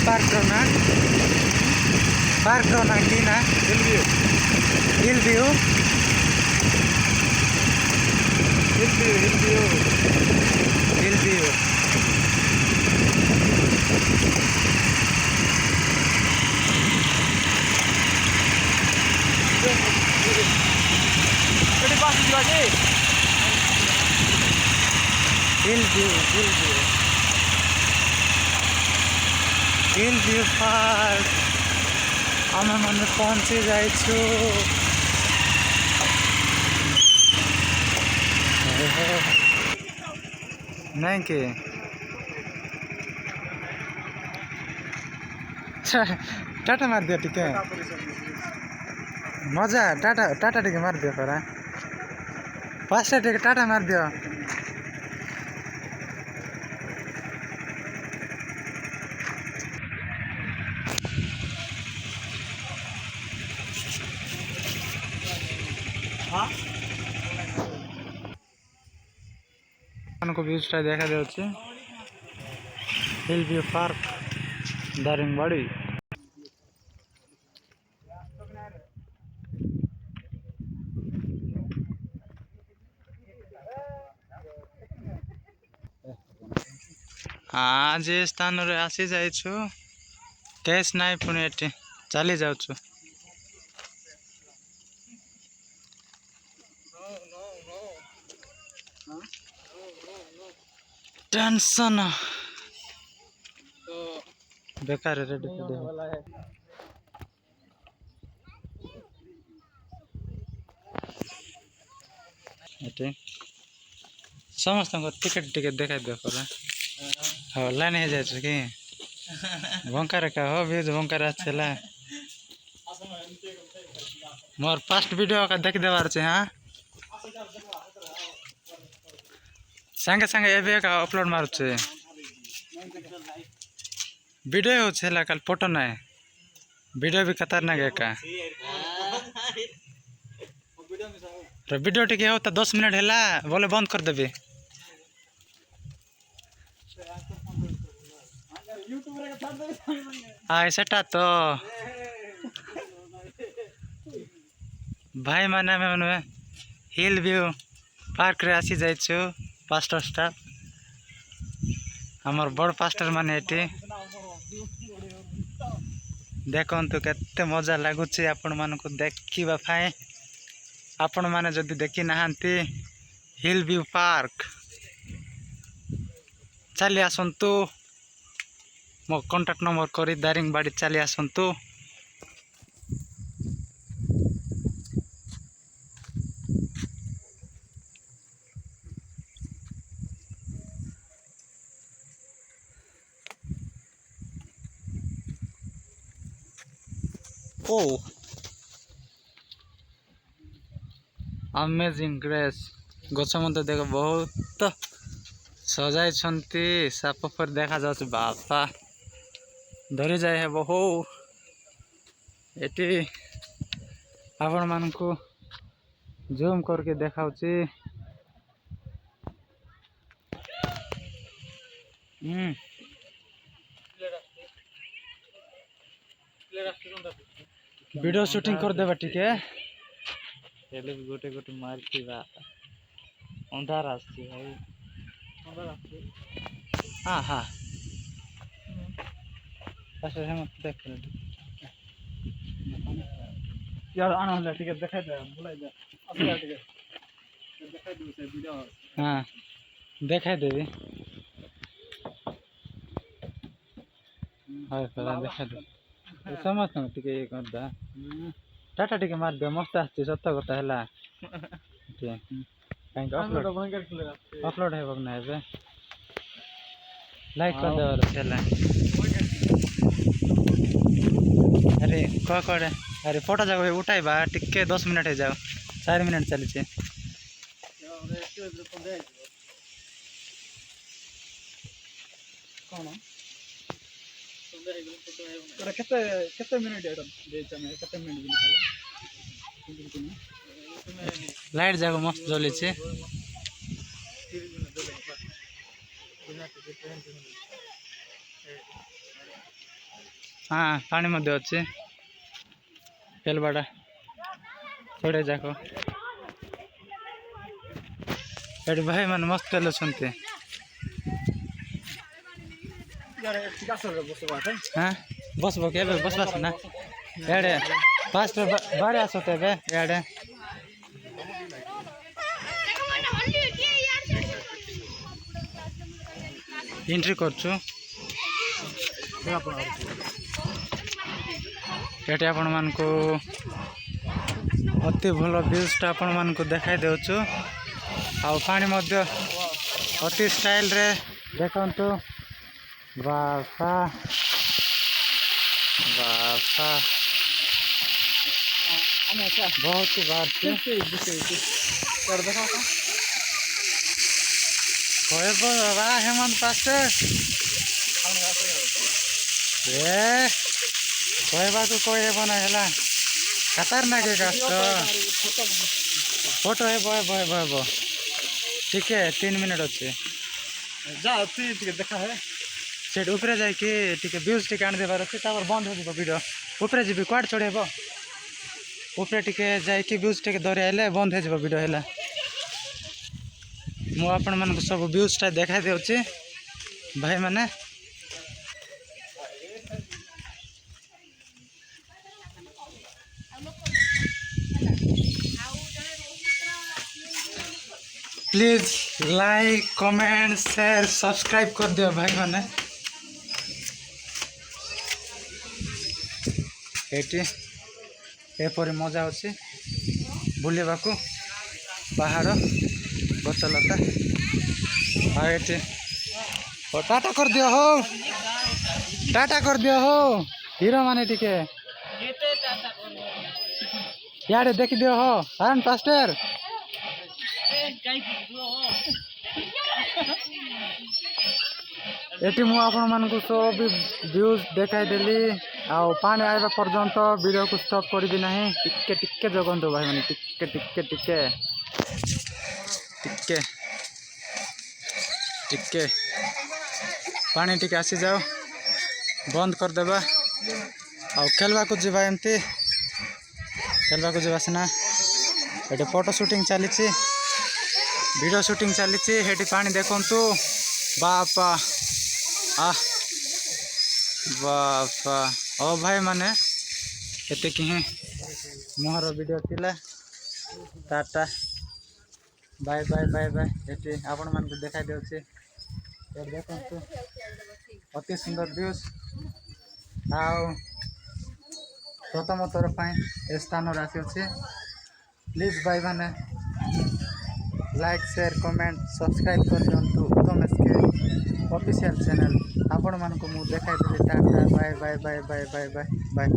Park ना की ना हिल व्यू हिल व्यू पार्क आम मैंने पहुँची जाइछु नहीं कि टाटा मार दिया टिके मजा टाटा टाटा टिके मार दिया परा 5 टिके टाटा मार दिया व्यूजटा देखा जाऊँ हिल व्यू पार्क दारिंगबाड़ी आज स्थान रे आसी जाइछु कैश नाई पुणी एटी चली जाऊँ टेंशन बेकार रेडी समस्त टिकेट टिकेट देखा दियो परा हाँ लाइन है जाए कि बंकार का हो व्यूज बंकार आछला मोर फर्स्ट वीडियो का देख देवार छे हां संगे संगे एबे का अपलोड मारू छे वीडियो हो छेला कल फोटो ना वीडियो भी खतरनाक है का रे वीडियो टिके हो तो 10 मिनट हैला बोले बंद कर देबे हां सेटा तो भाई माने में हिल व्यू पार्क रे आसी जाइछु पास्टर स्टाफ हमर बड़ पास्टर माने एटी देखंतु केते मजा लागुछि आपण मानको देखिबा फाय आपण माने जदी देखि नाहंती हिल व्यू पार्क चली आसंतु मो कांटेक्ट नंबर करी दारिंगबाड़ी चली आसंतु ओ अमेजिंग ग्रेस गछ मत देख बहुत सजाई छंती साप पर देखा जाउछ बापा धरी जाए है बहु एटी आपण मानकु जूम करके देखाउची वीडियो शूटिंग कर देबा टिके हेले गोटे गोटे मारती बा अंधार आछी भाई अंधार आछी हां हां अच्छा हम देख ले यार आना होला टिके देखाइ दे बुलाई दे असला टिके देखाइ दू से वीडियो हां देखाइ देबी हाय परा देखाइ दे समस्त टिके एक करदा टाटा टिके मार दे मस्त आछी सत्य कथा हैला ठीक थैंक अपलोड है बगना है बे लाइक कर दे और चला अरे को करे अरे फोटो जागो उठाई बा टिके 10 मिनट है जाओ 4 मिनट चली छे कोन तो केते केते मिनट है दे चमे केते मिनट लाइट जागो मस्त जले छे हाँ पानी मध्य अच्छे खेलवाड़ा थोड़े जाक ये भाई मान मस्त खेलुंटे हाँ बस के बस ना इे फास्ट बारे आसते इे एंट्री करछु ये आपण मान को अति भल व्यूजटा आपण मान को देखाई देउछु आ पानी मध्य अति स्टाइल रे देखंतु बाफा बाफा बहुत ही बार बाबा हेमंत पास्टर कहवा को कहब ना है खतरनाक फोटो हेब ठीक है 3 मिनट अच्छे देखा है सेट ऊपर जाकि व्यूज टी आनी देवार अच्छे बंद हो वीडियो ऊपर जी क्वाड चढ़ेब ऊपर टी जाकि व्यूज टी धरी आइले बंद हो वीडियो है मु आपण मान सब व्यूजटा देखा दे भाई माने please like comment share subscribe कर दियो भाई माने एपरी मजा अच्छे बुलवा को पहाड़ गछलता आए टाटा कर दियो हो टाटा कर दियो हो हीरो माने टिके यार देख दियो हो हरन पास्टर एटी मु आपण मान को सब व्यूज देखाई देली आ पानी आइबा पर्यंत वीडियो को स्टॉप कर भी नहीं टिके टिके जगंतु भाई माने टिके टिके टिके टिके टिके पानी टिके आसी जाओ बंद कर देबा आ खेलवा को जीवा एमती खेलवा को जीवा सिना एटे फोटो शूटिंग चली वीडियो शूटिंग चली हेटी पानी देखंतु बापा आ बापा ओ भाई माने एते कि मोहर वीडियो थिला tata bye bye bye bye एटी आपण मान को देखाई देउछि देखंतु अति सुंदर व्यूज आउ प्रथम थर ए स्थान आसी अच्छे प्लीज भाई माने लाइक शेयर कमेंट सब्सक्राइब कर दिंतु उत्तम एसके ऑफिशियल चैनल आपण मान को मु देखाई देली tata bye bye bye bye bye bye bye.